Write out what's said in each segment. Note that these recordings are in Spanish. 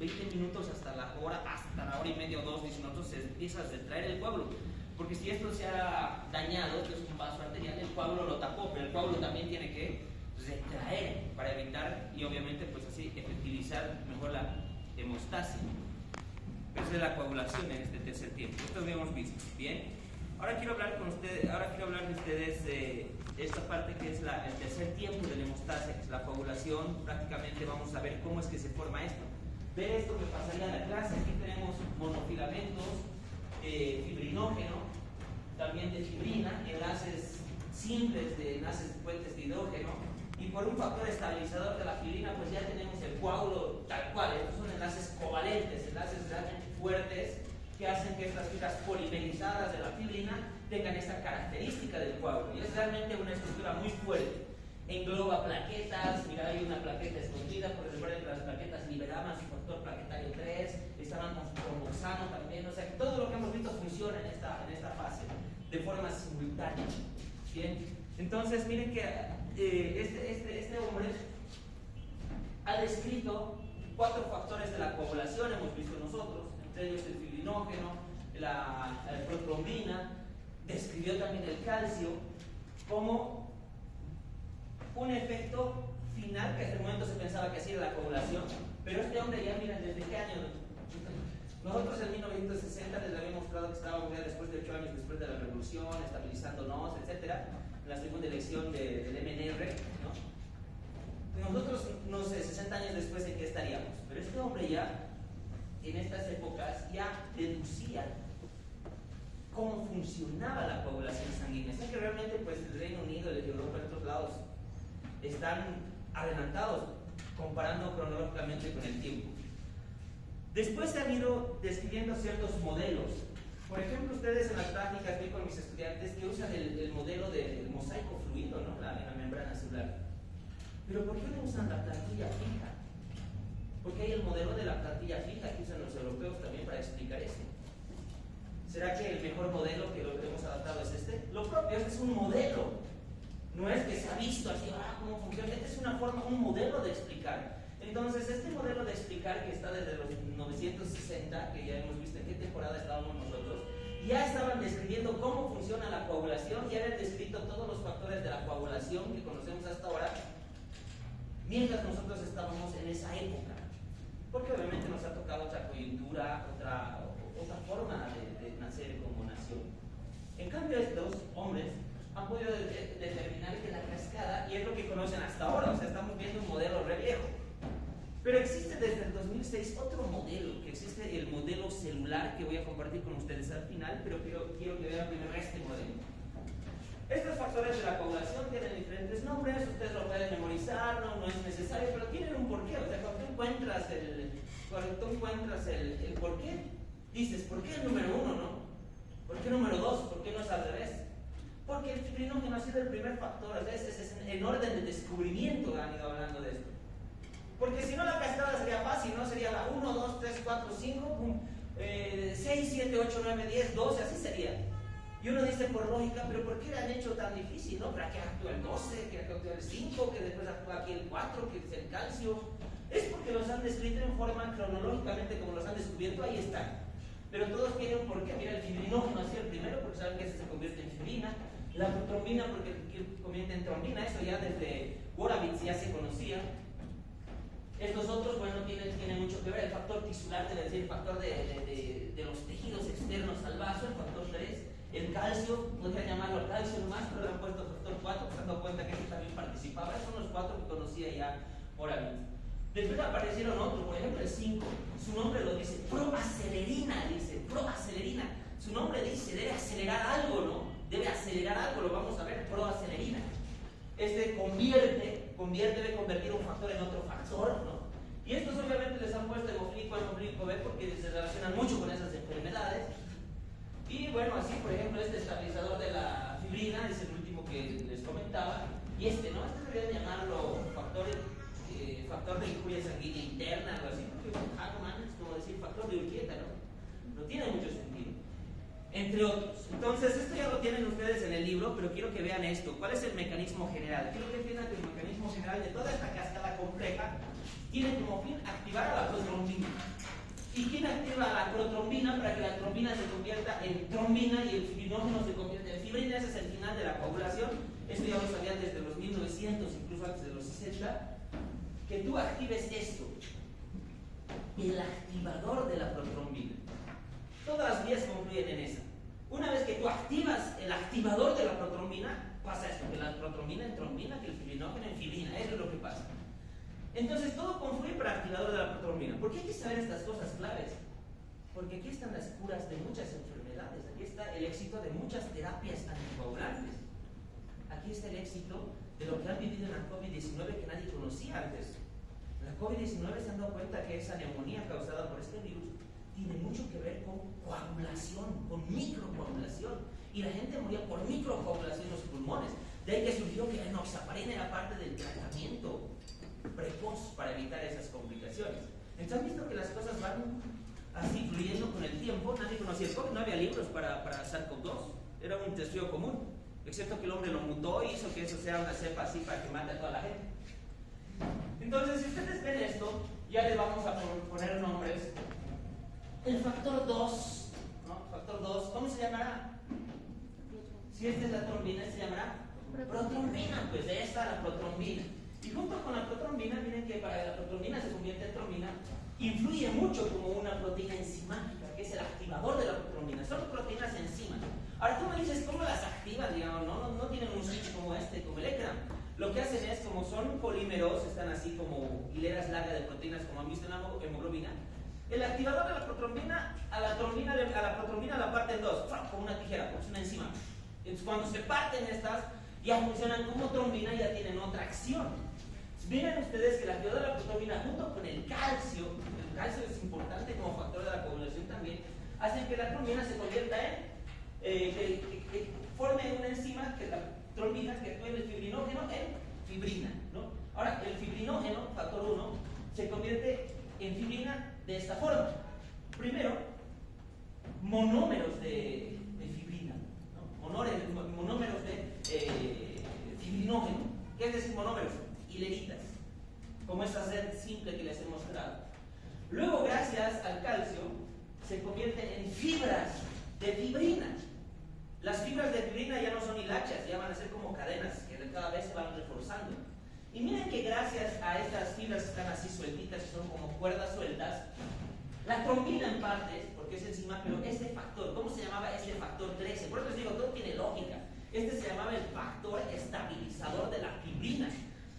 20 minutos hasta la hora y media o dos, dicen nosotros, se empieza a retraer el coágulo. Porque si esto se ha dañado, que es un vaso arterial, el coágulo lo tapó, pero el coágulo también tiene que retraer para evitar y obviamente pues así efectivizar mejor la hemostasia. Esa es la coagulación en este tercer tiempo. Esto lo habíamos visto. Bien. Ahora quiero hablar de ustedes de esta parte que es el tercer tiempo de la hemostasia, que es la coagulación. Prácticamente vamos a ver cómo es que se forma esto. Ver esto que pasaría en la clase. Aquí tenemos monofilamentos, fibrinógeno, también de fibrina, enlaces simples de enlaces puentes de hidrógeno, y por un factor estabilizador de la fibrina pues ya tenemos el coágulo tal cual. Estos son enlaces covalentes, enlaces realmente fuertes que hacen que estas fibras polimerizadas de la fibrina tengan esta característica del coágulo, y es realmente una estructura muy fuerte. Engloba plaquetas, mira, hay una plaqueta escondida, por recuerden que las plaquetas liberaban su factor plaquetario 3, estaban con su cromoxano también, o sea que todo lo que hemos visto funciona en esta fase de forma simultánea. Bien, entonces miren que este hombre ha descrito 4 factores de la coagulación, hemos visto nosotros, entre ellos el fibrinógeno, la protrombina, describió también el calcio como un efecto final, que hasta el momento se pensaba que así era la coagulación, pero este hombre ya, miren, ¿desde qué año? Nosotros en 1960 les había mostrado que estábamos ya después de 8 años después de la revolución, estabilizándonos, etcétera, en la segunda elección del MNR, ¿no? Nosotros, no sé, 60 años después, ¿en qué estaríamos? Pero este hombre ya, en estas épocas, ya deducía cómo funcionaba la coagulación sanguínea. O sea que realmente, pues, el Reino Unido, Europa y otros lados están adelantados comparando cronológicamente con el tiempo. Después se han ido describiendo ciertos modelos. Por ejemplo, ustedes en las prácticas vi con mis estudiantes que usan el modelo del mosaico fluido, ¿no? En la membrana celular. Pero ¿por qué no usan la plantilla fija? Porque hay el modelo de la plantilla fija que usan los europeos también para explicar esto. ¿Será que el mejor modelo que lo que hemos adaptado es este? Lo propio, este es un modelo. No es que se ha visto así, cómo funciona. Este es una forma, un modelo de explicar. Entonces, este modelo de explicar que está desde los 960, que ya hemos visto en qué temporada estábamos nosotros, ya estaban describiendo cómo funciona la coagulación, ya habían descrito todos los factores de la coagulación que conocemos hasta ahora, mientras nosotros estábamos en esa época. Porque obviamente nos ha tocado otra coyuntura, otra forma de nacer como nación. En cambio, estos hombres han podido determinar que la cascada, y es lo que conocen hasta ahora, o sea, estamos viendo un modelo re viejo. Pero existe desde el 2006 otro modelo, que existe el modelo celular, que voy a compartir con ustedes al final, pero quiero que vean primero este modelo. Estos factores de la coagulación tienen diferentes nombres, ustedes lo pueden memorizar, no es necesario, pero tienen un porqué. O sea, cuando tú encuentras el porqué, dices, ¿por qué el número 1, no? ¿Por qué el número 2? ¿Por qué no es al revés? Porque el fibrinógeno ha sido el primer factor, o sea, es en orden de descubrimiento han ido hablando de esto. Porque si no, la cascada sería fácil, ¿no? Sería la 1, 2, 3, 4, 5, 6, 7, 8, 9, 10, 12, así sería. Y uno dice por lógica, pero ¿por qué le han hecho tan difícil, no? ¿Para qué actúa el 12, que actúa el 5, que después actúa aquí el 4, que es el calcio? Es porque los han descrito en forma cronológicamente como los han descubierto, ahí están. Pero todos tienen un porqué. Mira, el fibrinógeno ha sido el primero, porque saben que ese se convierte en fibrina. La protrombina, porque convierte en trombina, eso ya desde Goravitz ya se conocía. Estos otros, bueno, tienen mucho que ver. El factor tisular, debe decir, el factor de los tejidos externos al vaso, el factor 3. El calcio, podrían llamarlo al calcio nomás, pero le han puesto factor 4, se han dado cuenta que este también participaba. Esos son los 4 que conocía ya Goravitz. Después aparecieron otros, por ejemplo el 5, su nombre lo dice, proacelerina, dice, proacelerina. Su nombre dice, debe acelerar algo, ¿no? Debe acelerar algo, lo vamos a ver, proacelerina. Este debe convertir un factor en otro factor, ¿no? Y estos obviamente les han puesto hemofílico B porque se relacionan mucho con esas enfermedades. Y bueno, así por ejemplo este estabilizador de la fibrina es el último que les comentaba. Y ¿no? Deberían llamarlo factor de injuria sanguínea interna, algo así, porque Hackman es como decir factor de Urquieta, ¿no? No tiene mucho sentido. Entre otros. Entonces, esto ya lo tienen ustedes en el libro, pero quiero que vean esto. ¿Cuál es el mecanismo general? Quiero que entiendan que el mecanismo general de toda esta cascada compleja tiene como fin activar a la protrombina. ¿Y quién activa la protrombina para que la trombina se convierta en trombina y el fibrinógeno se convierta en fibrina? Ese es el final de la coagulación. Esto ya lo sabían desde los 1900, incluso antes de los 60. Que tú actives esto, el activador de la protrombina. Todas las vías confluyen en esa. Una vez que tú activas el activador de la protrombina, pasa esto, que la protrombina en trombina, que el fibrinógeno en fibrina. Eso es lo que pasa. Entonces todo confluye para el activador de la protrombina. ¿Por qué hay que saber estas cosas claves? Porque aquí están las curas de muchas enfermedades. Aquí está el éxito de muchas terapias anticoagulantes. Aquí está el éxito de lo que han vivido en la COVID-19 que nadie conocía antes. La COVID-19 se han dado cuenta que esa neumonía causada por este virus tiene mucho que ver con coagulación, con microcoagulación. Y la gente moría por microcoagulación en los pulmones. De ahí que surgió que la enoxaparina era parte del tratamiento precoz para evitar esas complicaciones. Entonces han visto que las cosas van así fluyendo con el tiempo. Nadie conocía el COVID, no había libros para SARS-CoV-2, era un resfrío común, excepto que el hombre lo mutó y hizo que eso sea una cepa así para que mate a toda la gente. Entonces, si ustedes ven esto, ya les vamos a poner nombres. El factor 2, ¿no? Factor 2, ¿cómo se llamará? Si esta es la trombina, se llamará protrombina, pues de esta la protrombina. Y junto con la protrombina, miren que para que la protrombina se convierta en trombina, influye mucho como una proteína enzimática, que es el activador de la protrombina. Son proteínas enzimas. Ahora tú me dices, ¿cómo las activan? Digamos, no tienen un switch como este, como el ECRAM. Lo que hacen es, como son polímeros, están así como hileras largas de proteínas, como han visto en la hemoglobina. El activador de la protrombina, a la protrombina la parte en dos, como una tijera, como es una enzima. Entonces cuando se parten estas, ya funcionan como trombina y ya tienen otra acción. Miren ustedes que el activador de la protrombina junto con el calcio es importante como factor de la coagulación también, hacen que la trombina se convierta que forme una enzima, que es la trombina, que actúe el fibrinógeno en fibrina, ¿no? Ahora, el fibrinógeno, factor 1, se convierte en fibrina de esta forma. Primero, monómeros de fibrina, ¿no? Monómeros de fibrinógeno. ¿Qué es decir monómeros? Hileritas, como esta red simple que les he mostrado. Luego, gracias al calcio, se convierten en fibras de fibrina. Las fibras de fibrina ya no son hilachas, ya van a ser como cadenas que cada vez se van reforzando. Y miren que gracias a estas fibras que están así sueltitas, que son como cuerdas sueltas, la trombina en partes, porque es enzima, pero este factor, ¿cómo se llamaba este factor 13? Por eso les digo, todo tiene lógica. Este se llamaba el factor estabilizador de la fibrina.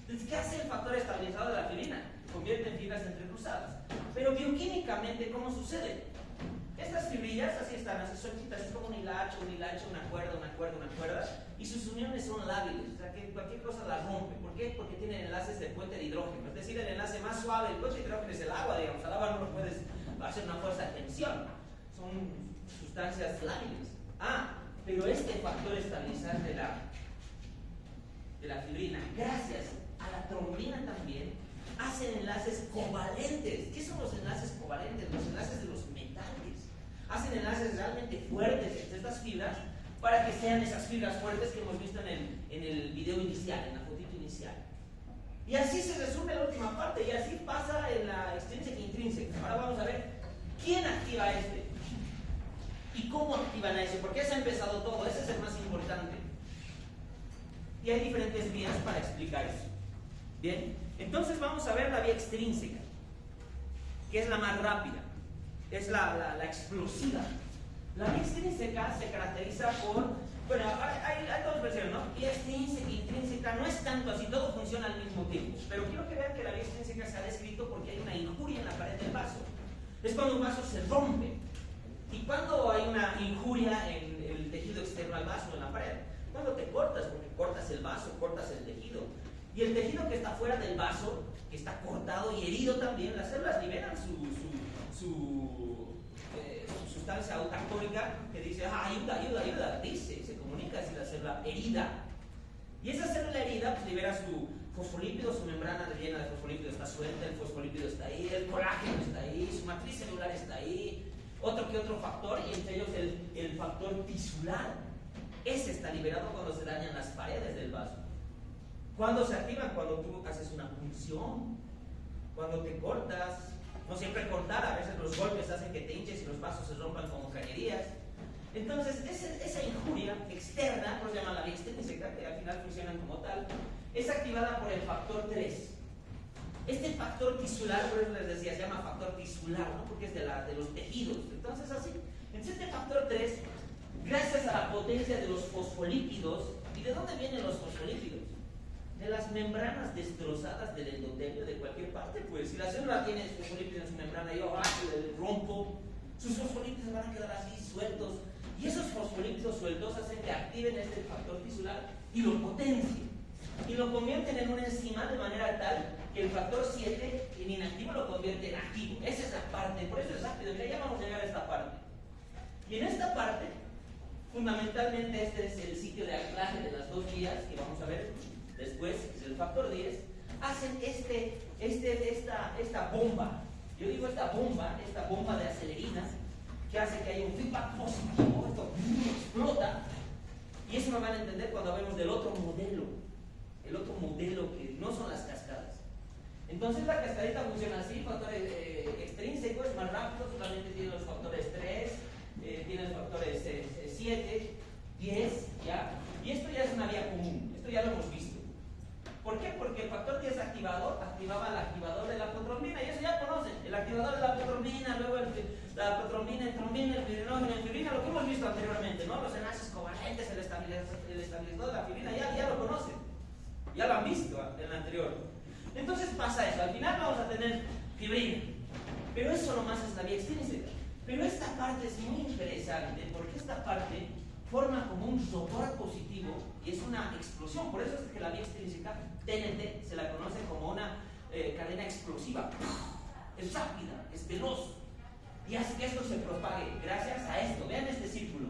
Entonces, ¿qué hace el factor estabilizador de la fibrina? Convierte en fibras entrecruzadas. Pero bioquímicamente, ¿cómo sucede? Estas fibrillas así están, así sueltitas, es como un hilacho, una cuerda, y sus uniones son lábiles, o sea que cualquier cosa las rompe. ¿Por qué? Porque tienen enlaces de puente de hidrógeno, es decir, el enlace más suave del puente de hidrógeno es el agua, digamos, al agua no lo puedes hacer una fuerza de tensión, son sustancias lábiles. Pero este factor estabilizante de la fibrina, gracias a la trombina también, hacen enlaces covalentes. ¿Qué son los enlaces covalentes? Los enlaces de los metales. Hacen enlaces realmente fuertes entre estas fibras para que sean esas fibras fuertes que hemos visto en el video inicial, en la fotito inicial. Y así se resume la última parte, y así pasa en la extrínseca e intrínseca. Ahora vamos a ver quién activa este y cómo activan a ese, porque ese ha empezado todo, ese es el más importante. Y hay diferentes vías para explicar eso. Bien, entonces vamos a ver la vía extrínseca, que es la más rápida, es la explosiva. La vía extrínseca se caracteriza por, bueno, hay dos versiones, ¿no? Vía extrínseca e intrínseca no es tanto así, todo funciona al mismo tiempo. Pero quiero que vean que la vía extrínseca se ha descrito porque hay una injuria en la pared del vaso. Es cuando un vaso se rompe. ¿Y cuando hay una injuria en el tejido externo al vaso, en la pared? Cuando te cortas, porque cortas el vaso, cortas el tejido. Y el tejido que está fuera del vaso, que está cortado y herido también, las células liberan su sustancia autactónica que dice, ayuda, dice, se comunica hacia la célula herida. Y esa célula herida pues, libera su fosfolípido, su membrana llena de fosfolípido está suelta, el fosfolípido está ahí, el colágeno está ahí, su matriz celular está ahí, otro factor, y entre ellos el factor tisular. Ese está liberado cuando se dañan las paredes del vaso. ¿Cuándo se activan? Cuando tú haces una punción, cuando te cortas, no siempre cortar, a veces los golpes hacen que te hinches y los vasos se rompan como cañerías. Entonces, esa injuria externa, por eso se llama la vía extrínseca, que al final funcionan como tal, es activada por el factor 3. Este factor tisular, por eso les decía, se llama factor tisular, ¿no? Porque es de los tejidos. Entonces, así. Entonces, este factor 3, gracias a la potencia de los fosfolípidos, ¿y de dónde vienen los fosfolípidos? De las membranas destrozadas del endotelio de cualquier parte. Pues si la célula tiene fosfolípidos en su membrana y yo le rompo, sus fosfolípidos van a quedar así sueltos. Y esos fosfolípidos sueltos hacen que activen este factor tisular y lo potencien. Y lo convierten en una enzima de manera tal que el factor 7 en inactivo lo convierte en activo. Esa es la parte, por eso es rápido, ya vamos a llegar a esta parte. Y en esta parte, fundamentalmente este es el sitio de anclaje de las dos vías que vamos a ver después, es el factor 10, hacen esta bomba. Yo digo esta bomba de acelerinas, que hace que haya un feedback positivo, esto explota, y eso lo van a entender cuando hablemos del otro modelo, el otro modelo que no son las cascadas. Entonces la cascadita funciona así, factor extrínseco es más rápido, solamente tiene los factores 3, tiene los factores 7, 10, ¿ya? Y esto ya es una vía común, esto ya lo hemos visto. ¿Por qué? Porque el factor 10 activador activaba el activador de la apotrombina, y eso ya conocen, el activador de la apotrombina, luego la apotrombina, el trombina, el fibrinógeno, el fibrina, lo que hemos visto anteriormente, ¿no? Los enlaces covalentes, el estabilizador de la fibrina, ya lo conocen, ya lo han visto en el anterior. Entonces pasa eso, al final vamos a tener fibrina, pero eso nomás es la vía extrínseca. Pero esta parte es muy interesante porque esta parte forma como un sopor positivo y es una explosión. Por eso es que la vía extrínseca, TNT, se la conoce como una cadena explosiva. Es rápida, es veloz y hace que esto se propague gracias a esto. Vean este círculo.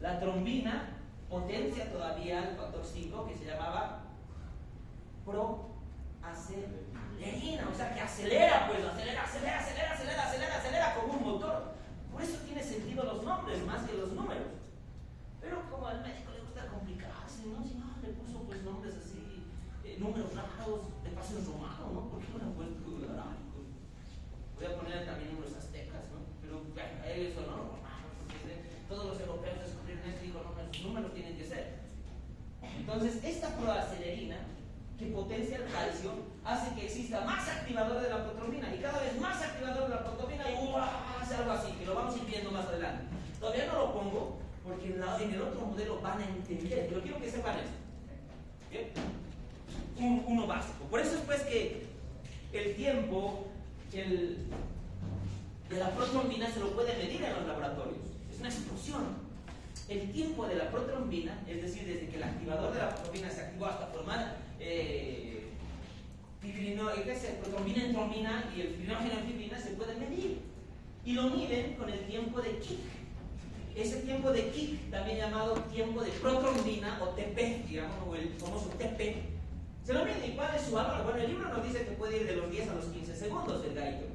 La trombina potencia todavía el factor 5 que se llamaba proacelerina, o sea que acelera, pues acelera como un motor. Por eso tiene sentido los nombres más que los números. Pero como al médico le gusta complicarse, ¿no? Si no, le puso pues nombres así, números raros, de paso en romano, ¿no? ¿Por qué no le ha puesto arábico? Voy a poner también números aztecas, ¿no? Pero bueno, eso no, los romanos, porque todos los europeos descubrieron esto y digo, no, esos números tienen que ser. Entonces, esta proacelerina que potencia el calcio hace que exista más activador de la apotrombina y cada vez más activador de la apotrombina y hace algo así, que lo vamos a ir viendo más adelante. Todavía no lo pongo porque en el otro modelo van a entender, pero quiero que sepan esto. ¿Bien? Uno básico. Por eso es pues que el tiempo de la protrombina se lo puede medir en los laboratorios. Es una explosión. El tiempo de la protrombina, es decir, desde que el activador de la protrombina se activó hasta formar protrombina en trombina y el fibrinógeno en fibrina, se puede medir. Y lo miden con el tiempo de Kick. Ese tiempo de Kick, también llamado tiempo de protrombina o TP, digamos, o el famoso TP, se lo mide. ¿Y cuál es su valor? Bueno, el libro nos dice que puede ir de los 10 a los 15 segundos el gallo,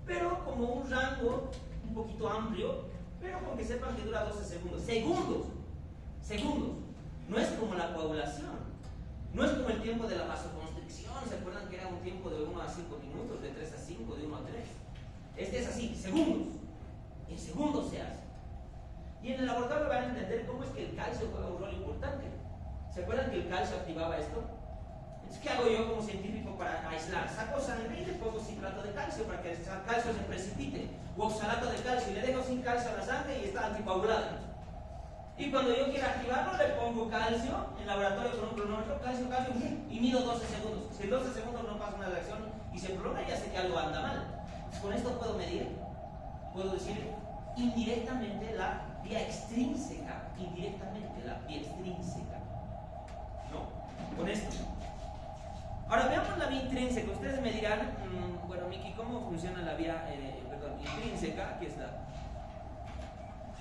pero como un rango un poquito amplio, pero con que sepan que dura 12 segundos. Segundos. No es como la coagulación, no es como el tiempo de la vasoconstricción. ¿Se acuerdan que era un tiempo de 1 a 5 minutos, de 3 a 5, de 1 a 3? Este es así, segundos. En segundos se hace. Y en el laboratorio van a entender cómo es que el calcio juega un rol importante. ¿Se acuerdan que el calcio activaba esto? Entonces, ¿qué hago yo como científico para aislar? Saco sangre y le pongo citrato de calcio para que el calcio se precipite, o oxalato de calcio, y le dejo sin calcio a la sangre y está anticoagulada. Y cuando yo quiera activarlo, le pongo calcio en laboratorio con un cronómetro, calcio, y mido 12 segundos. Si en 12 segundos no pasa una reacción y se prolonga, ya sé que algo anda mal. Entonces, con esto puedo medir, puedo decir indirectamente la vía extrínseca, ¿no? Con esto. Ahora veamos la vía intrínseca. Ustedes me dirán, bueno, Miki, ¿cómo funciona la vía intrínseca? Aquí está.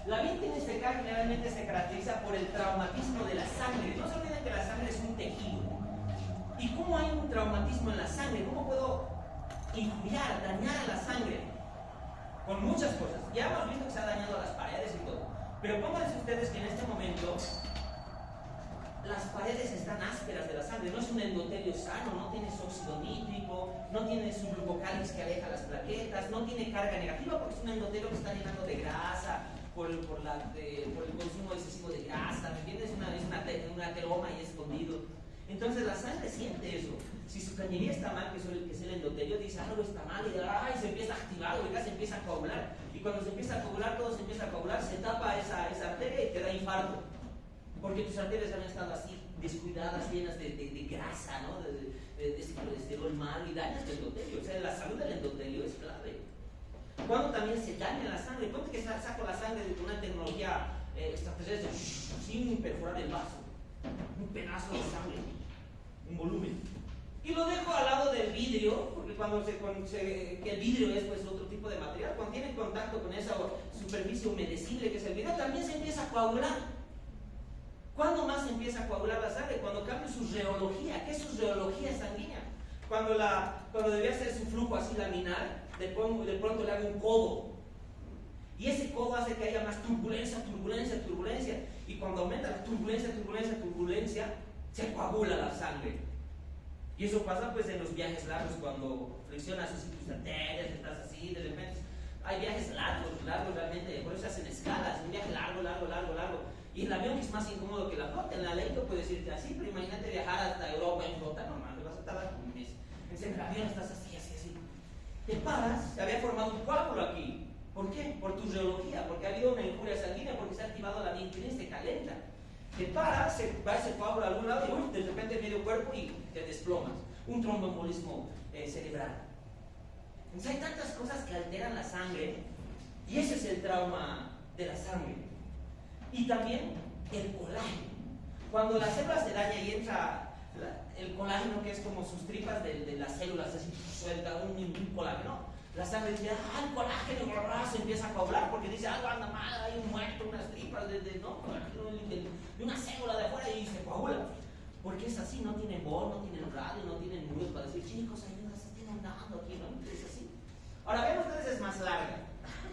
La vía intrínseca generalmente se caracteriza por el traumatismo de la sangre. No se olviden que la sangre es un tejido. ¿Y cómo hay un traumatismo en la sangre? ¿Cómo puedo injuriar, dañar a la sangre? Con muchas cosas. Ya hemos visto que se ha dañado las paredes y todo. Pero pónganse ustedes que en este momento las paredes están ásperas de la sangre. No es un endotelio sano, no tienes óxido nítrico, no tienes un glucocálix que aleja las plaquetas, no carga negativa porque es un endotelio que está llenando de grasa por el consumo excesivo de grasa, ¿me entiendes? Es un ateroma ahí escondido. Entonces la sangre siente eso. Si su cañería está mal, que es el endotelio, dice algo está mal y se empieza a activar, se empieza a coagular. Y cuando se empieza a coagular, todo se empieza a coagular, se tapa esa arteria y te da infarto. Porque tus arterias han estado así descuidadas, llenas de grasa, ¿no? de colesterol mal y dañas el endotelio. O sea, la salud del endotelio es clave. Cuando también se daña la sangre, ponte que saco la sangre con una tecnología extraterrestre sin perforar el vaso, un pedazo de sangre, un volumen, y lo dejo al lado del vidrio, porque que el vidrio es pues otro tipo de material, cuando tiene contacto con esa superficie humedecible que es el vidrio, también se empieza a coagular. ¿Cuándo más se empieza a coagular la sangre? Cuando cambia su reología. ¿Qué es su reología sanguínea? Cuando debería ser su flujo así laminar, de pronto le hago un codo. Y ese codo hace que haya más turbulencia. Y cuando aumenta la turbulencia, se coagula la sangre. Y eso pasa pues en los viajes largos, cuando flexionas así tus arterias, estás así, de repente. Hay viajes largos realmente, por eso se hacen escalas, un viaje largo. Y el avión es más incómodo que la flota. En la ley no puedes irte así, pero imagínate viajar hasta Europa en flota, normal, vas a tardar como un mes. En el avión estás así. Te paras, se había formado un coágulo aquí. ¿Por qué? Por tu reología, porque ha habido una injuria sanguínea, porque se ha activado la vía intrínseca, se calienta. Te paras, se va ese coágulo a algún lado y de repente medio cuerpo y te desplomas. Un tromboembolismo cerebral. Entonces hay tantas cosas que alteran la sangre y ese es el trauma de la sangre. Y también el colágeno. Cuando la célula se daña y entra el colágeno, que es como sus tripas de las células, así suelta un colágeno, la sangre dice, el colágeno, se empieza a coagular porque dice, algo anda mal, hay un muerto, unas tripas de una célula de afuera y se coagula. Porque es así, no tienen voz, no tienen radio, no tienen nudos para decir, chicos, ayuda, se está inundando aquí, ¿no? Es así. Ahora, vean ustedes, es más larga.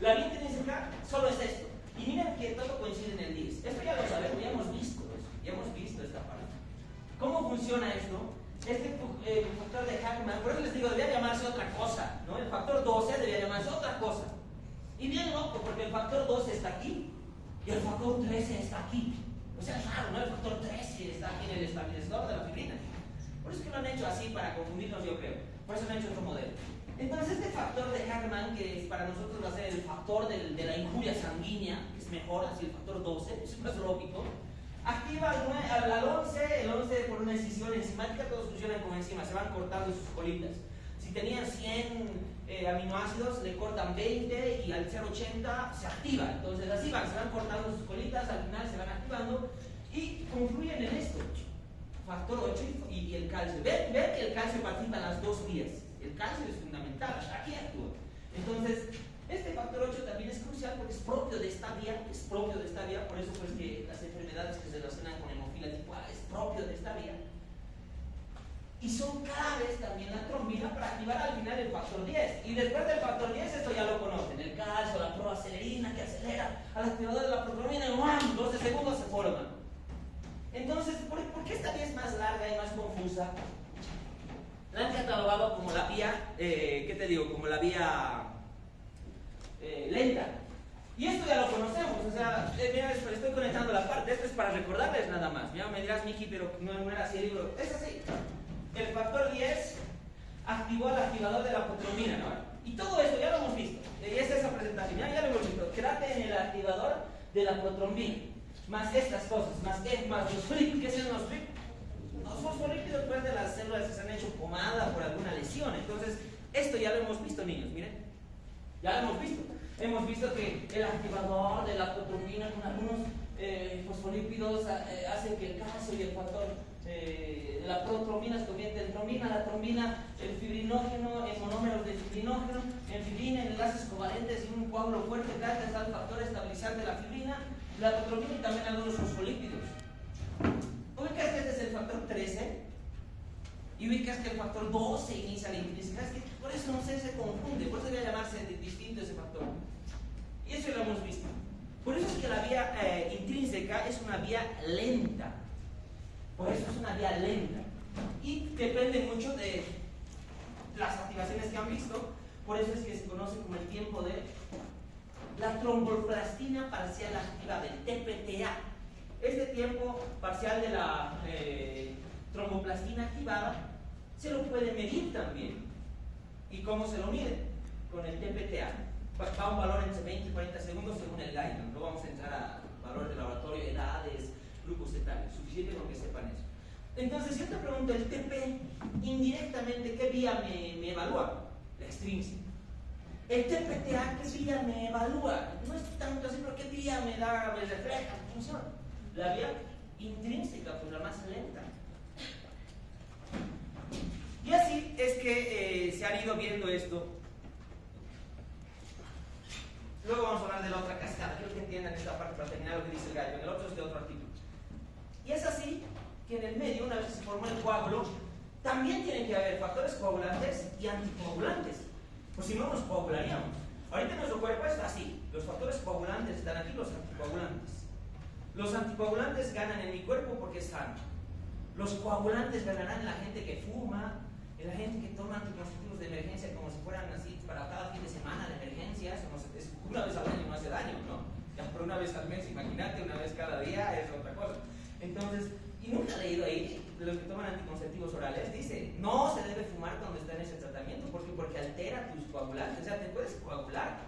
La vía intrínseca solo es esto. Y miren que todo coincide en el 10. Esto ya lo sabemos, ya hemos visto eso, ya hemos visto esta parte. ¿Cómo funciona esto? Este factor de Hackman, por eso les digo, debía llamarse otra cosa, ¿no? El factor 12 debía llamarse otra cosa. Y bien loco, porque el factor 12 está aquí y el factor 13 está aquí. O sea, es raro, ¿no? El factor 13 está aquí en el estabilizador de la fibrina. Por eso es que lo han hecho así, para confundirnos, yo creo. Por eso han hecho otro modelo. Entonces, este factor de Hackman, que para nosotros va a ser el factor de la injuria sanguínea, que es mejor, así el factor 12, es más lógico, activa al 11, el 11 por una decisión enzimática, todos funcionan como enzimas, se van cortando sus colitas. Si tenían 100 aminoácidos, le cortan 20 y al 0,80 se activa. Entonces así se van cortando sus colitas, al final se van activando y confluyen en esto. Factor 8 y el calcio. Ven que el calcio participa en las dos vías. El calcio es fundamental, hasta aquí actúa. Entonces, este factor 8 también es crucial porque es propio de esta vía, por eso pues que las enfermedades que se relacionan con hemofilia tipo A es propio de esta vía. Y son claves también la trombina para activar al final el factor 10. Y después del factor 10, esto ya lo conocen, el calcio, la proacelerina que acelera al activador de la protrombina y ¡guam! 12 segundos se forma. Entonces, ¿por qué esta vía es más larga y más confusa? La han catalogado como la vía, como la vía lenta. Y esto ya lo conocemos, o sea, mira, estoy conectando la parte, esto es para recordarles nada más. Mira, me dirás, Miki, pero no era así el libro. Es así. El factor 10 activó al activador de la protrombina, ¿no? Y todo esto ya lo hemos visto. Y es esa presentación, ya lo hemos visto. Quédate en el activador de la protrombina. Más estas cosas, más los FLIP. ¿Qué son los FLIP? Los fosfolípidos pues, de las células que se han hecho pomada por alguna lesión. Entonces, esto ya lo hemos visto, niños, miren. Ya lo hemos visto. Hemos visto que el activador de la protrombina con algunos fosfolípidos hace que el calcio y el factor la protrombina se convierte en trombina, la trombina, el fibrinógeno, en monómeros de fibrinógeno, en fibrina, en enlaces covalentes y un coágulo fuerte gracias al factor estabilizante de la fibrina, la protrombina y también algunos fosfolípidos. Ubicas que este es el factor 13 y ubicas que el factor 12 inicia la intrínseca. Es que por eso no se confunde, por eso debe llamarse distinto ese factor. Y eso ya lo hemos visto. Por eso es que la vía intrínseca es una vía lenta. Por eso es una vía lenta. Y depende mucho de las activaciones que han visto. Por eso es que se conoce conoce como el tiempo de la tromboplastina parcial activada, el TPTA. Este tiempo parcial de la tromboplastina activada se lo puede medir también. ¿Y cómo se lo mide? Con el TPTA. Va a un valor entre 20 y 40 segundos según el guideline. No vamos a entrar a valores de laboratorio, edades, grupos etarios. Suficiente con que sepan eso. Entonces, si yo te pregunto, el TP, indirectamente, ¿qué vía me evalúa? La extrínseca. El TPTA, ¿qué vía me evalúa? No es tanto así, pero ¿qué vía me refleja? ¿Cómo funciona? La vía intrínseca, pues la más lenta. Y así es que se han ido viendo esto. Luego vamos a hablar de la otra cascada. Quiero que entiendan esta parte para terminar lo que dice el gallo. En el otro es de otro artículo. Y es así que en el medio, una vez que se formó el coágulo, también tienen que haber factores coagulantes y anticoagulantes. Pues si no, nos coagularíamos. Ahorita nuestro cuerpo está así. Los factores coagulantes están aquí, los anticoagulantes. Los anticoagulantes ganan en mi cuerpo porque es sano. Los coagulantes ganarán en la gente que fuma, en la gente que toma anticonceptivos de emergencia como si fueran así para cada fin de semana de emergencias. Una vez al año no hace daño, ¿no? Ya, pero una vez al mes, imagínate, una vez cada día es otra cosa. Entonces, y nunca he leído ahí de los que toman anticonceptivos orales, dice, no se debe fumar cuando está en ese tratamiento, porque altera tus coagulantes, o sea, te puedes coagular.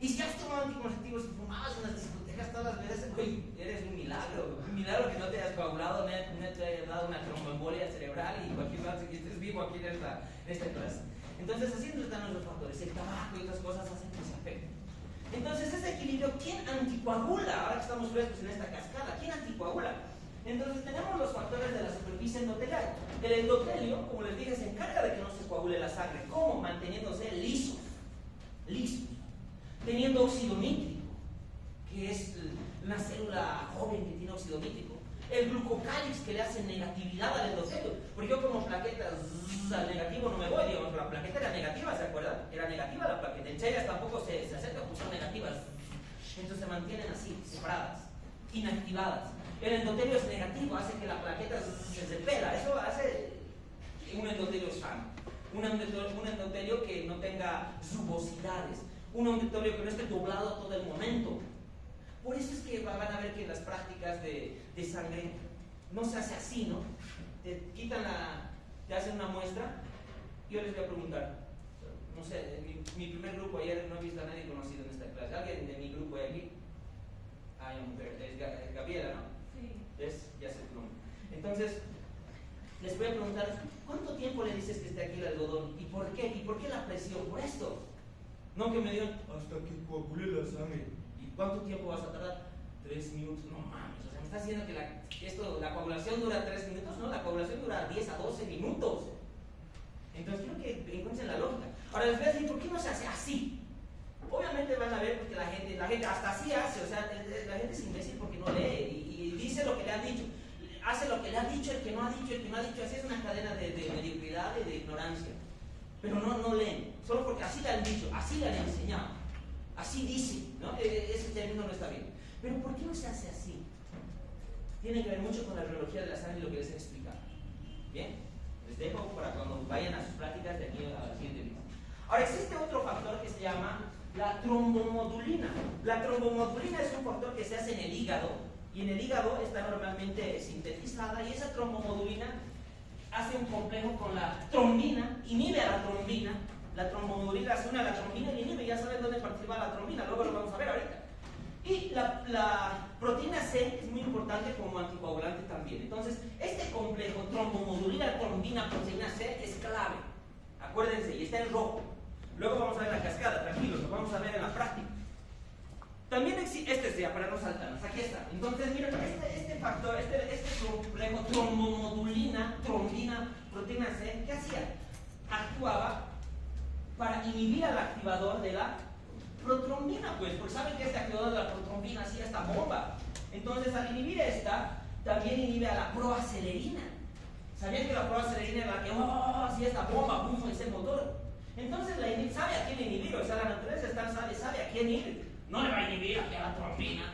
Y si has tomado anticonceptivos y fumabas en las discotecas todas las veces, güey, eres un milagro que no te hayas coagulado, no te hayas dado una tromboembolia cerebral y cualquier cosa que estés vivo aquí en esta clase. Entonces, así están los factores, el tabaco y otras cosas hacen que se afecten. Entonces, ese equilibrio, ¿quién anticoagula? Ahora que estamos frescos en esta cascada, ¿quién anticoagula? Entonces tenemos los factores de la superficie endotelial. El endotelio, como les dije, se encarga de que no se coagule la sangre. ¿Cómo? Manteniéndose lisos. Teniendo óxido nítrico, que es una célula joven que tiene óxido nítrico. El glucocálix, que le hace negatividad al endotelio. Porque yo como plaquetas, al negativo no me voy, digamos, la plaqueta era negativa, ¿se acuerdan? Era negativa la plaqueta. En Chayas tampoco se acerca, pues son negativas. Entonces se mantienen así, separadas, inactivadas. El endotelio es negativo, hace que la plaqueta se sepela. Eso hace un endotelio sano. Un endotelio que no tenga rugosidades. Un endotelio que no esté doblado todo el momento. Por eso es que van a ver que en las prácticas de sangre no se hace así, ¿no? Te quitan te hacen una muestra. Yo les voy a preguntar, no sé, mi primer grupo ayer no he visto a nadie conocido en esta clase. ¿Alguien de mi grupo hay aquí? Hay una mujer, es Gabriela, ¿no? Sí. ¿Ves? Ya sé tu nombre. Entonces, les voy a preguntar, ¿cuánto tiempo le dices que esté aquí el algodón? ¿Y por qué? ¿Y por qué la presión? Por esto. No que me digan, hasta que coagule la sangre. ¿Y cuánto tiempo vas a tardar? 3 minutos. No mames, o sea, me estás diciendo que la coagulación dura 3 minutos, ¿no? La coagulación dura 10 a 12 minutos. Entonces quiero que encuentren la lógica. Ahora les voy a decir, ¿por qué no se hace así? Obviamente van a ver porque la gente hasta así hace, o sea, la gente es imbécil porque no lee y dice lo que le han dicho. Hace lo que le ha dicho el que no ha dicho, así es una cadena de mediocridad y de ignorancia. Pero no leen, solo porque así le han dicho, así le han enseñado, así dicen, ¿no? Ese término no está bien. Pero ¿por qué no se hace así? Tiene que ver mucho con la biología de la sangre y lo que les he explicado. ¿Bien? Les dejo para cuando vayan a sus prácticas de aquí a la siguiente lista. Ahora, existe otro factor que se llama la trombomodulina. La trombomodulina es un factor que se hace en el hígado, y en el hígado está normalmente sintetizada, y esa trombomodulina hace un complejo con la trombina, inhibe a la trombina. La trombomodulina se une a la trombina y inhibe, ya saben dónde participa la trombina, luego lo vamos a ver ahorita. Y la proteína C es muy importante como anticoagulante también. Entonces, este complejo trombomodulina, trombina, proteína C es clave. Acuérdense, y está en rojo. Luego vamos a ver la cascada, tranquilos, lo vamos a ver en la práctica. También existe, este es ya para no saltarnos, aquí está. Entonces, miren, este factor, este complejo trombomodulina, trombina, proteína C, ¿qué hacía? Actuaba para inhibir al activador de la protrombina, pues, porque saben que este activador de la protrombina hacía esta bomba. Entonces, al inhibir esta, también inhibe a la proacelerina. ¿Sabían que la proacelerina era la que hacía esta bomba, pum, ese motor? Entonces, sabe a quién inhibir, o sea, la naturaleza sabe a quién ir. No le va a inhibir a la trombina,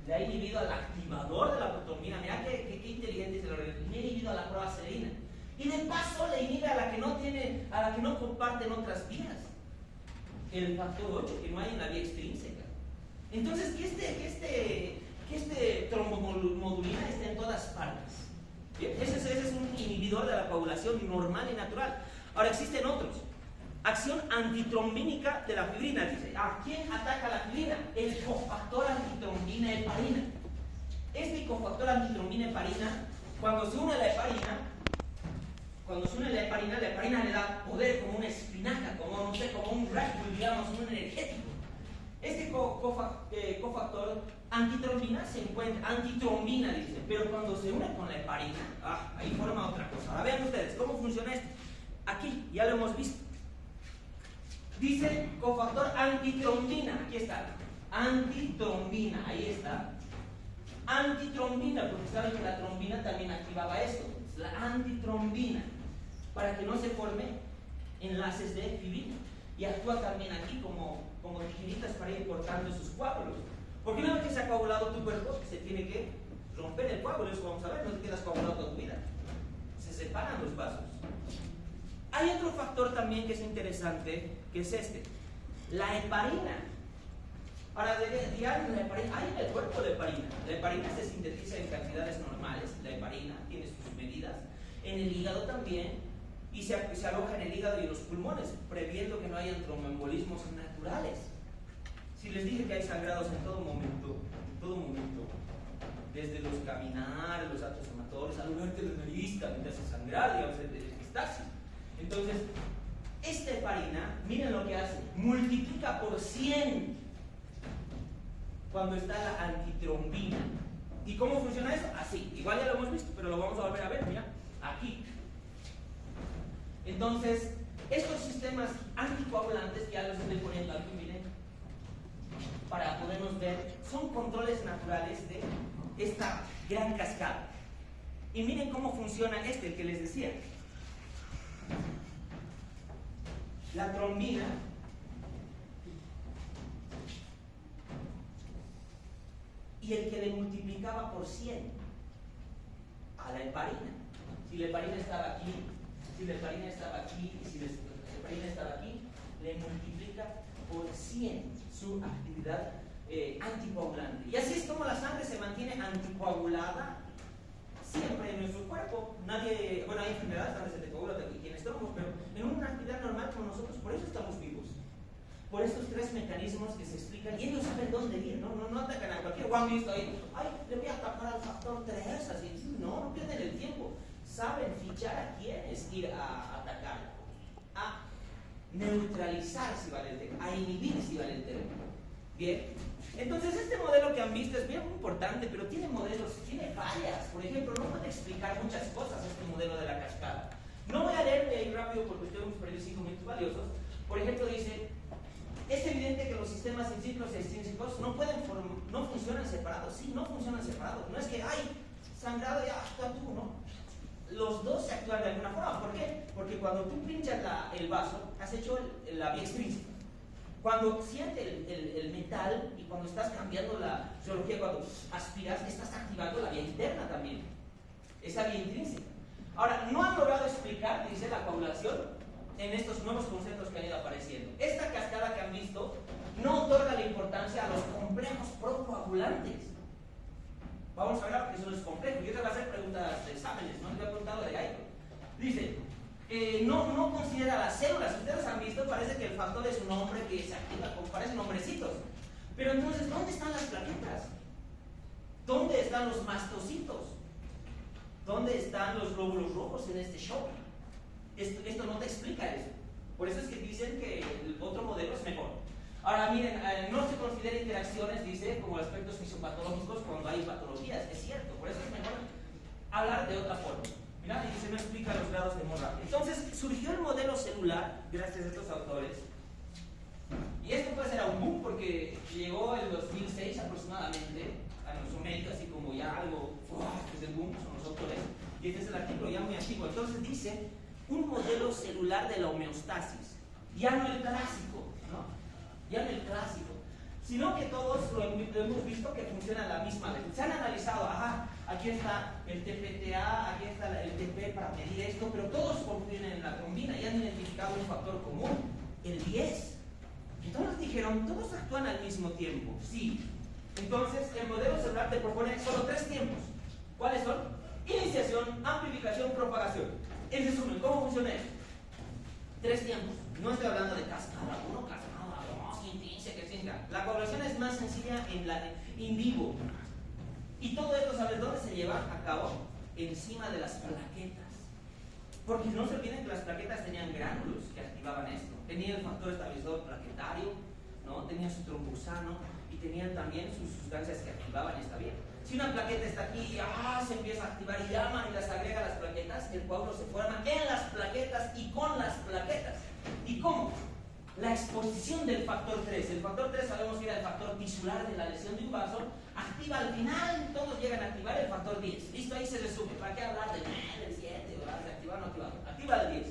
le ha inhibido al activador de la protrombina. Mirá qué inteligente es el organismo. Le ha inhibido a la proacelerina. Y de paso le inhibe a la que no comparten otras vías. el factor 8 que no hay en la vía extrínseca. Entonces, que este trombomodulina esté en todas partes. ¿Bien? Ese es un inhibidor de la coagulación normal y natural. Ahora, existen otros. Acción antitrombínica de la fibrina, dice. ¿A quién ataca la fibrina? El cofactor antitrombina heparina. Este cofactor antitrombina heparina, cuando se une a la heparina, la heparina le da poder como una espinaca, como, no sé, como un Red Bull, digamos, un energético. Este cofactor antitrombina se encuentra, antitrombina, dice, pero cuando se une con la heparina, ahí forma otra cosa. Ahora vean ustedes cómo funciona esto. Aquí, ya lo hemos visto. Dice cofactor antitrombina, aquí está. Antitrombina, ahí está. Antitrombina, porque saben que la trombina también activaba esto. La antitrombina, para que no se formen enlaces de fibrina. Y actúa también aquí como tijeritas para ir cortando sus coágulos. Porque una vez que se ha coagulado tu cuerpo, se tiene que romper el coágulo, eso vamos a ver, no te quedas coagulado toda tu vida. Se separan los vasos. Hay otro factor también que es interesante, que es este, la heparina. Ahora, la heparina, hay en el cuerpo de heparina. La heparina se sintetiza en cantidades normales, la heparina tiene sus medidas, en el hígado también, y se aloja en el hígado y en los pulmones, previendo que no haya tromboembolismos naturales. Si les dije que hay sangrados en todo momento, desde los caminar, los actos amatorios, al verte la nariz, también te hace sangrar, digamos, el estasis. Entonces, esta heparina, miren lo que hace, multiplica por 100 cuando está la antitrombina. ¿Y cómo funciona eso? Así, igual ya lo hemos visto, pero lo vamos a volver a ver, mira, aquí. Entonces, estos sistemas anticoagulantes, ya los estoy poniendo aquí, miren, para podernos ver, son controles naturales de esta gran cascada. Y miren cómo funciona el que les decía. La trombina y el que le multiplicaba por 100 a la heparina. Si la heparina estaba aquí, y si la heparina estaba aquí, le multiplica por 100 su actividad anticoagulante. Y así es como la sangre se mantiene anticoagulada siempre en nuestro cuerpo. Hay enfermedades donde se te coagula aquí en estómago, pero en una actividad normal como nosotros, por eso estamos vivos. Por estos tres mecanismos que se explican, y ellos saben dónde ir, no atacan a cualquier Juan visto ahí, le voy a atacar al factor 3, así, no pierden el tiempo. Saben fichar a quiénes ir a atacar, a neutralizar si vale el término, a inhibir si vale el término. Bien, entonces este modelo que han visto es bien importante, pero tiene fallas. Por ejemplo, no puede explicar muchas cosas este modelo de la cascada. No voy a leerme ahí rápido porque tengo que perder 5 minutos valiosos. Por ejemplo, dice, es evidente que los sistemas en ciclos extrínsecos no funcionan separados. Sí, no funcionan separados. No es que, sangrado, ya actúa tú, ¿no? Los dos se actúan de alguna forma. ¿Por qué? Porque cuando tú pinchas el vaso, has hecho la vía extrínseca. Cuando siente el metal y cuando estás cambiando la fisiología, cuando aspiras, estás activando la vía interna también. Esa vía intrínseca. Ahora, no han logrado explicar, dice, la coagulación en estos nuevos conceptos que han ido apareciendo. Esta cascada que han visto no otorga la importancia a los complejos procoagulantes. Vamos a ver porque eso es complejo. Yo te voy a hacer preguntas de exámenes, ¿no? Te he preguntado de ahí. Dice, no considera las células. Ustedes han visto, parece que el factor es un hombre que se activa, parecen hombrecitos. Pero entonces, ¿dónde están las plaquetas? ¿Dónde están los mastocitos? ¿Dónde están los glóbulos rojos en este show? Esto no te explica eso. Por eso es que dicen que el otro modelo es mejor. Ahora miren, no se considera interacciones, dice, como aspectos fisiopatológicos cuando hay patologías. Es cierto, por eso es mejor hablar de otra forma. Mira, y se me explica los grados de hemorragia. Entonces surgió el modelo celular gracias a estos autores. Y esto puede ser un boom porque llegó en 2006 aproximadamente a nuestro medio, así como ya algo, que es el boom, son los autores. Y este es el artículo ya muy antiguo. Entonces dice, un modelo celular de la homeostasis. Ya no el clásico, ¿no? Ya no el clásico. Sino que todos lo hemos visto que funciona la misma vez. Se han analizado, aquí está el TPTA, aquí está el TP para medir esto, pero todos confían en la trombina y han identificado un factor común, el 10. Entonces dijeron, todos actúan al mismo tiempo. Sí. Entonces el modelo celular te propone solo 3 tiempos. ¿Cuáles son? Iniciación, amplificación, propagación. En resumen, ¿cómo funciona eso? 3 tiempos. No estoy hablando de cascada 1, cascada 2, intrínseca, etc. La coagulación es más sencilla en vivo. Y todo esto, ¿sabes dónde se lleva a cabo? Encima de las plaquetas. Porque no se olviden que las plaquetas tenían gránulos que activaban esto. Tenían el factor estabilizador plaquetario, ¿no? Tenían su trombosano y tenían también sus sustancias que activaban esta vía. Si una plaqueta está aquí y se empieza a activar y llaman y las agrega a las plaquetas, el coágulo se forma en las plaquetas y con las plaquetas. ¿Y cómo? La exposición del factor 3. El factor 3 sabemos que era el factor tisular de la lesión de un vaso. Activa al final, todos llegan a activar el factor 10. Listo, ahí se resume. ¿Para qué hablar del 7 o de activar o no activar? Activa el 10.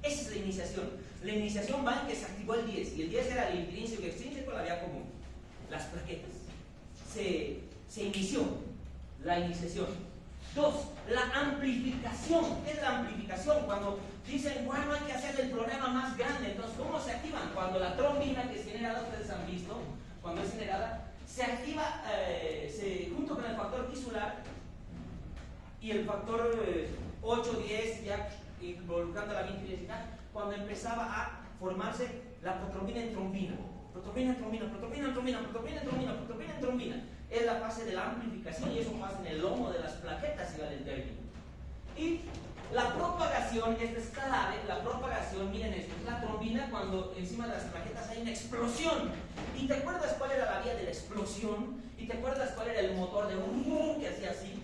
Esa es la iniciación. La iniciación va en que se activó el 10. Y el 10 era el intrínseco y extrínseco, la vía común. Las plaquetas. Se inició la iniciación. 2. La amplificación. ¿Qué es la amplificación? Cuando dicen, bueno, hay que hacer el problema más grande. Entonces, ¿cómo se activan? Cuando la trombina que es generada, ustedes han visto, cuando es generada, se activa junto con el factor tisular y el factor 8, 10, ya involucrando la vía intrínseca, cuando empezaba a formarse la protrombina en trombina. Protrombina en trombina, protrombina en trombina, protrombina en trombina, protrombina en trombina. Es la fase de la amplificación y eso pasa en el lomo de las plaquetas, si vale el término. Y la propagación, esta es clave, la propagación, miren esto, es la trombina cuando encima de las plaquetas hay una explosión. ¿Y te acuerdas cuál era la vía de la explosión? ¿Y te acuerdas cuál era el motor de que hacía así?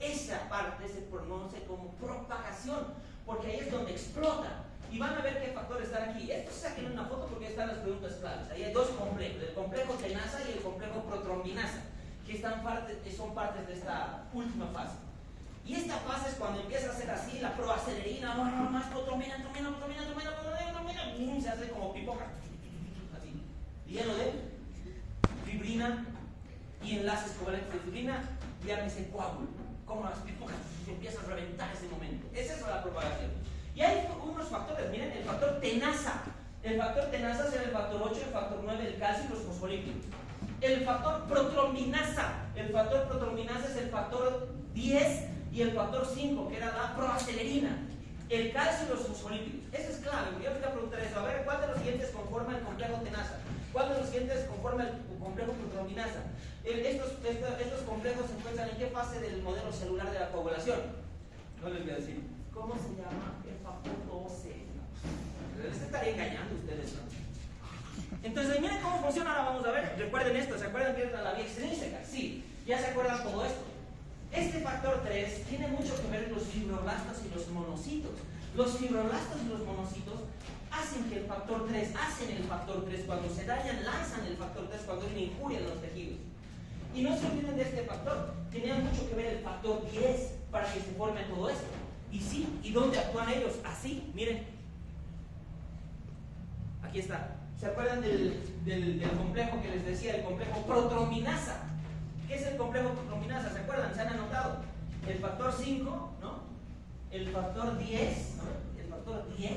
Esa parte se pronuncia como propagación, porque ahí es donde explota. Y van a ver qué factores están aquí. Esto se saquen una foto porque están las preguntas claves. Ahí hay 2 complejos, el complejo tenasa y el complejo protrombinasa, que son partes de esta última fase. Y esta fase es cuando empieza a hacer así, la proacelerina, más protrombina, se hace como pipoca, así, lleno de fibrina y enlaces covalentes de fibrina, llámese coágulo, como las pipocas, se empieza a reventar ese momento. Esa es la propagación. Y hay unos factores, miren, el factor tenasa. El factor tenasa será el factor 8, el factor 9, el calcio y los fosfolípidos. El factor protrombinasa. El factor protrombinasa es el factor 10 y el factor 5, que era la proacelerina. El calcio y los fosfolípidos. Eso es clave. Yo te voy a preguntar eso. A ver, ¿cuál de los siguientes conforma el complejo tenasa? ¿Cuál de los siguientes conforma el complejo protrombinasa? Estos complejos se encuentran en qué fase del modelo celular de la coagulación. No les voy a decir. ¿Cómo se llama? El factor 12. Les estaría engañando ustedes, ¿no? Entonces, miren cómo funciona. Ahora vamos a ver. Recuerden esto. ¿Se acuerdan que era la vía extrínseca? Sí. Ya se acuerdan todo esto. Este factor 3 tiene mucho que ver con los fibroblastos y los monocitos. Los fibroblastos y los monocitos hacen que el factor 3, cuando se dañan, lanzan el factor 3 cuando hay una injuria en los tejidos. Y no se olviden de este factor. Tenían mucho que ver el factor 10 para que se forme todo esto. Y sí, ¿y dónde actúan ellos? Así, miren. Aquí está. ¿Se acuerdan del complejo que les decía? El complejo protrombinasa. ¿Qué es el complejo protrombinasa? ¿Se acuerdan? ¿Se han anotado? El factor 5, ¿no? El factor 10, ¿no? El factor 10,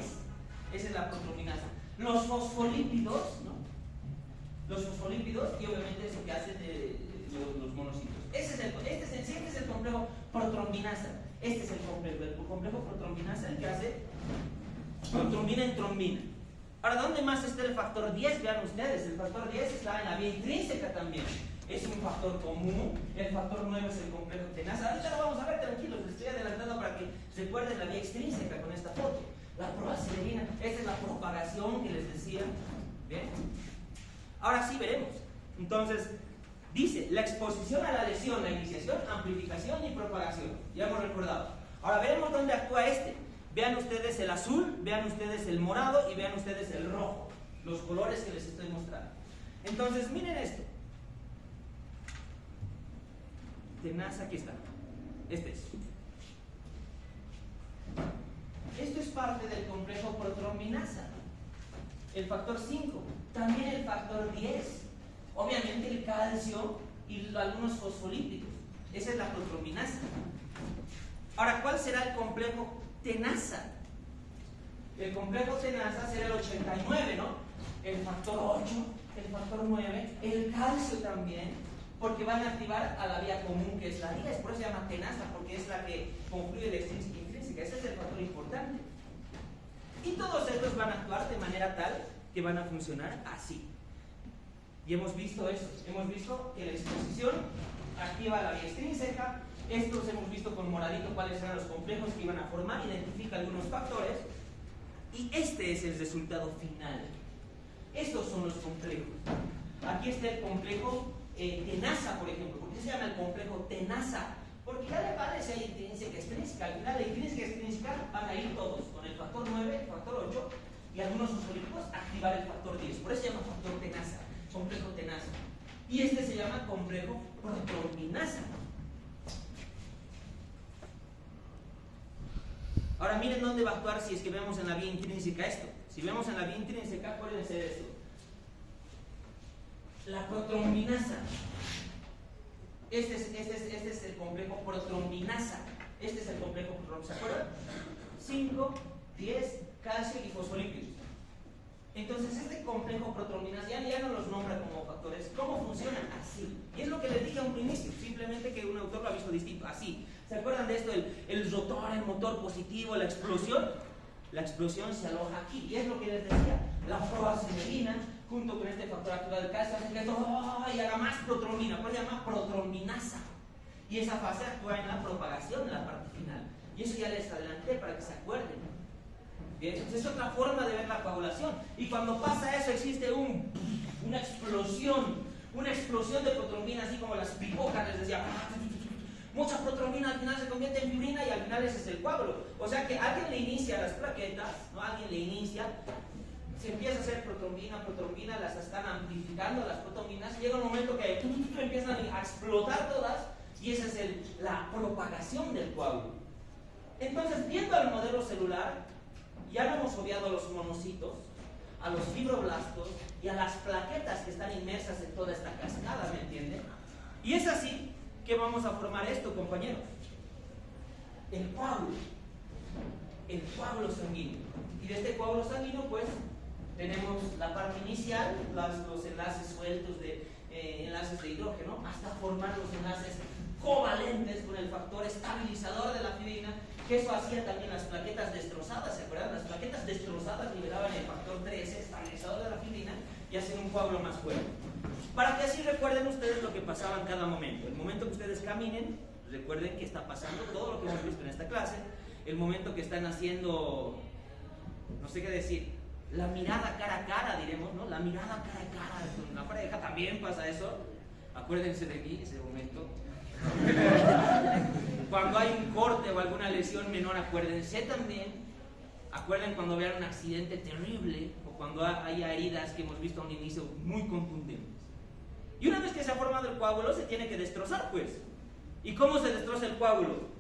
esa es la protrombinasa. Los fosfolípidos, ¿no? Los fosfolípidos y obviamente eso que hacen los monocitos. Este es el complejo protrombinasa. Este es el complejo protrombinasa, el que hace protrombina en trombina. Ahora, ¿dónde más está el factor 10? Vean ustedes, el factor 10 está en la vía intrínseca también. Es un factor común. El factor 9 es el complejo tenasa. Ahorita lo vamos a ver, tranquilos, les estoy adelantando para que recuerden la vía extrínseca con esta foto. La proacelerina, esta es la propagación que les decía. ¿Bien? Ahora sí veremos. Entonces, dice, la exposición a la lesión, la iniciación, amplificación y propagación. Ya hemos recordado. Ahora veremos dónde actúa este. Vean ustedes el azul, vean ustedes el morado y vean ustedes el rojo. Los colores que les estoy mostrando. Entonces, miren esto. Tenasa, aquí está. Este es. Esto es parte del complejo protrombinasa. El factor 5. También el factor 10. Obviamente el calcio y algunos fosfolípidos. Esa es la protrombinasa. Ahora, ¿cuál será el complejo tenasa? El complejo tenasa será el 89, ¿no? el factor 8, el factor 9, el calcio también, porque van a activar a la vía común que es la 10, por eso se llama tenaza, porque es la que confluye la extrínseca e intrínseca, ese es el factor importante. Y todos estos van a actuar de manera tal que van a funcionar así. Y hemos visto eso, hemos visto que la exposición activa la vía extrínseca. Estos hemos visto con moradito cuáles eran los complejos que iban a formar, identifica algunos factores, y este es el resultado final. Estos son los complejos. Aquí está el complejo tenaza, por ejemplo. ¿Por qué se llama el complejo tenaza? Porque ya le vale si hay intrínseca extrínseca. Al final, la intrínseca extrínseca van a ir todos con el factor 9, el factor 8 y algunos fosfolípicos activar el factor 10. Por eso se llama factor tenaza, complejo tenaza. Y este se llama complejo protrombinasa. Ahora miren dónde va a actuar si es que vemos en la vía intrínseca esto. Si vemos en la vía intrínseca, acuérdense de esto. La protrombinasa. Este es el complejo protrombinasa. Este es el complejo protrombinasa. ¿Se acuerdan? 5, 10, calcio y fosfolípidos. Entonces este complejo protrombinasa ya no los nombra como factores. ¿Cómo funcionan? Así. Y es lo que les dije a un inicio, simplemente que un autor lo ha visto distinto. Así. ¿Se acuerdan de esto? El rotor, el motor positivo, la explosión. La explosión se aloja aquí. Y es lo que les decía. La proacetilina junto con este factor activo del calcio hacen que esto y haga más protrombina. Por eso se llama protrombinasa. Y esa fase actúa en la propagación, en la parte final. Y eso ya les adelanté para que se acuerden. Bien, entonces es otra forma de ver la coagulación. Y cuando pasa eso existe una explosión de protrombina, así como las pipocas, les decía. Mucha protrombina al final se convierte en fibrina y al final ese es el coágulo. O sea que alguien le inicia las plaquetas, ¿no? Alguien le inicia, se empieza a hacer protrombina, las están amplificando las protrombinas, llega un momento que empiezan a explotar todas y esa es la propagación del coágulo. Entonces, viendo el modelo celular, ya no hemos obviado a los monocitos, a los fibroblastos y a las plaquetas que están inmersas en toda esta cascada, ¿me entienden? Y es así que vamos a formar esto, compañeros. El coágulo sanguíneo. Y de este coágulo sanguíneo, pues, tenemos la parte inicial, los enlaces sueltos de enlaces de hidrógeno, hasta formar los enlaces covalentes con el factor estabilizador de la fibrina, que eso hacía también las plaquetas destrozadas, ¿se acuerdan? Las plaquetas destrozadas liberaban el factor 13, estabilizador de la fibrina, y hacen un coágulo más fuerte. Para que así recuerden ustedes lo que pasaba en cada momento. El momento que ustedes caminen, recuerden que está pasando todo lo que hemos visto en esta clase. El momento que están haciendo, no sé qué decir, la mirada cara a cara, diremos, ¿no? La mirada cara a cara con la pareja, también pasa eso. Acuérdense de mí, ese momento. Cuando hay un corte o alguna lesión menor, acuérdense también. Acuerden cuando vean un accidente terrible o cuando haya heridas que hemos visto a un inicio muy contundentes. Y una vez que se ha formado el coágulo, se tiene que destrozar, pues. ¿Y cómo se destroza el coágulo?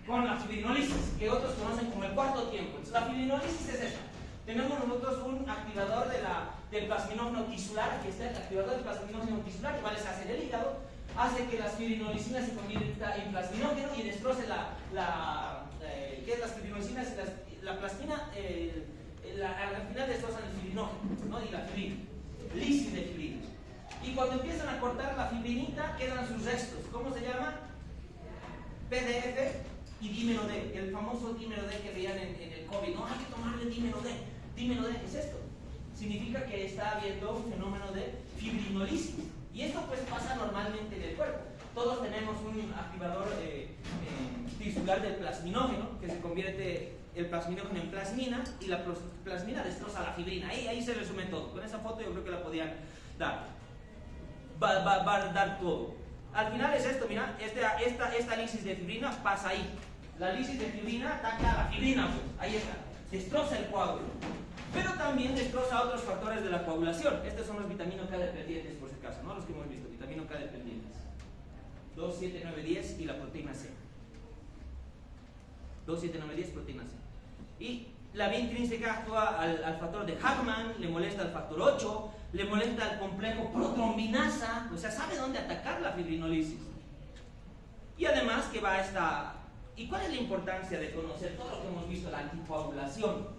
Con la fibrinólisis, que otros conocen como el cuarto tiempo. Entonces, la fibrinólisis es esta. Tenemos nosotros un activador del plasminógeno tisular. Aquí está el activador del plasminógeno tisular, que vale, se hace en el hígado, hace que las fibrinolisinas se conviertan en plasminógeno y destroce ¿qué es las fibrinolisinas? La plasmina, al final destrozan el fibrinógeno, ¿no? Y la fibrina, lisis de fibrina. Y cuando empiezan a cortar la fibrinita, quedan sus restos. ¿Cómo se llama? PDF y dímero D, el famoso dímero D que veían en el COVID. No, hay que tomarle dímero D. Dímero D, ¿qué es esto? Significa que está habiendo un fenómeno de fibrinolisis. Y esto pues pasa normalmente en el cuerpo. Todos tenemos un activador tisular del plasminógeno, que se convierte el plasminógeno en plasmina, y la plasmina destroza la fibrina. Ahí se resume todo. Con esa foto yo creo que la podían dar. Va a dar todo. Al final es esto, mira, esta lisis de fibrina pasa ahí. La lisis de fibrina ataca a la fibrina, pues, ahí está. Destroza el coágulo. Pero también destroza otros factores de la coagulación. Estos son los vitamino K dependientes, por si acaso, ¿no? Los que hemos visto, vitamino K dependientes. 2, 7, 9, 10 y la proteína C. 2, 7, 9, 10, proteína C. Y la vía intrínseca actúa al factor de Hagman, le molesta al factor 8, le molesta al complejo protrombinasa, o sea, sabe dónde atacar la fibrinolisis. Y además que va a esta... ¿Y cuál es la importancia de conocer todo lo que hemos visto, la anticoagulación?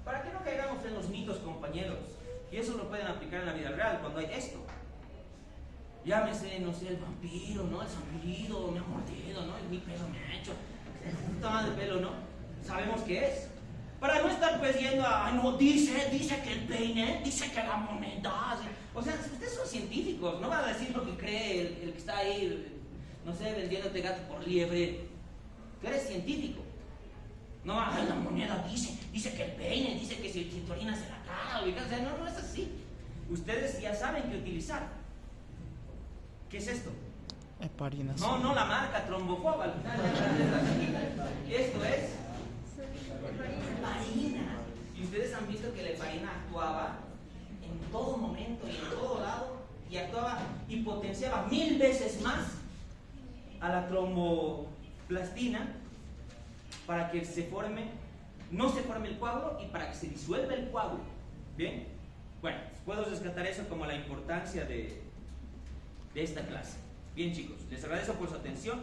Para que no caigamos en los mitos, compañeros. Y eso lo pueden aplicar en la vida real cuando hay esto. Llámese, no sé, el vampiro, ¿no? El zambulido me ha mordido, ¿no? Mi pelo me ha hecho. Puta madre de pelo, ¿no? Sabemos qué es. Para no estar pues yendo a, ay no, dice que el peine, dice que la moneda. O sea, ustedes son científicos, no van a decir lo que cree el que está ahí, no sé, vendiéndote gato por liebre. Tú eres científico. No, ay, la moneda dice que el peine, dice que si te orinas en la cara, o sea, no es así. Ustedes ya saben qué utilizar. ¿Qué es esto? Heparina. No la marca Trombofoba. Esto es heparina. Y ustedes han visto que la heparina actuaba en todo momento y en todo lado, y actuaba y potenciaba 1000 veces más a la tromboplastina para que no se forme el coágulo y para que se disuelva el coágulo. ¿Bien? Bueno, puedo rescatar eso como la importancia de esta clase. Bien, chicos, les agradezco por su atención.